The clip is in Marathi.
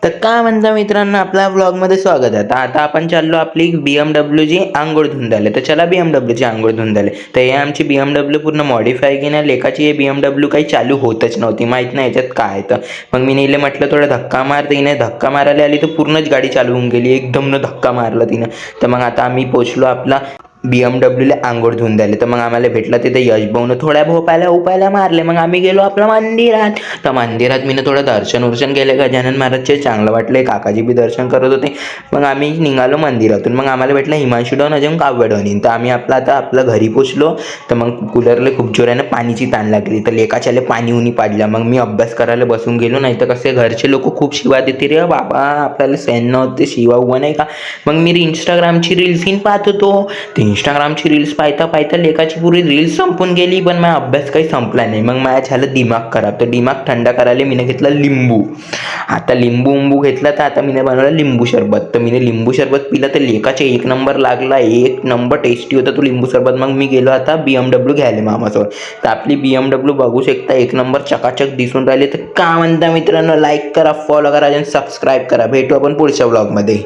तर काय म्हणता मित्रांनो, आपल्या व्लॉगमध्ये स्वागत आहे. तर आता आपण चाललो आपली BMWची आंघोळ धुंदाले. तर चला BMWची आंघोळ धुंदाले. तर हे आमची BMW पूर्ण मॉडीफाय की नाही लेकाची. हे BMW काही चालू होतच नव्हती, माहीत नाही याच्यात काय. तर मग मी नीले म्हटलं थोडं धक्का मार. तर हिने धक्का मारायला आली तर पूर्णच गाडी चालू होऊन गेली, एकदम न धक्का मारला तिनं. तर मग आता आम्ही पोचलो आपला BMWला आंघोळ धुवून द्यायला. तर मग आम्हाला भेटला तिथे यशभाऊनं थोड्या भोपायला उपायला मारले. मग आम्ही गेलो आपल्या मंदिरात. तर मंदिरात मी थोडं दर्शन केले गजानन महाराजचे, चांगलं वाटले. काकाजी बी दर्शन करत होते. मग आम्ही निघालो मंदिरातून. मग आम्हाला भेटला हिमांशू डॉन अजून काव्य डॉन. तर आम्ही आपलं घरी पोचलो. तर मग कूलरला खूप जोराने पाणीची ताण लागली. तर लेकाच्याले पाणी उनी पाडल्या. मग मी अभ्यास करायला बसून गेलो. नाही तर कसे घरचे लोक खूप शिवा देते रे बाबा, आपल्याला सहन नव्हते शिवा उवा नाही का. मग मी इंस्टाग्रामची रील्स पाहत होतो. इंस्टाग्रामची रील्स पाहता लेकाची पुरी रील्स संपून गेली, पण माझा अभ्यास काही संपला नाही. मग माझ्या झालं दिमाग खराब. तर दिमाग थंड करायला मी घेतला लिंबू. आता लिंबू घेतला. तर आता मी बनवला लिंबू सरबत. तर मी लिंबू सरबत पिलं तर लेकाचे 1 नंबर लागला, 1 नंबर टेस्टी होता तो लिंबू सरबत. मग मी गेलो आता BMW घ्यायला मामासोबत. तर आपली BMW बघू शकता 1 नंबर चकाचक दिसून राहिली. तर काय म्हणता मित्रांनो, लाईक करा, फॉलो करा आणि सबस्क्राईब करा. भेटू आपण पुढच्या व्लॉगमध्ये.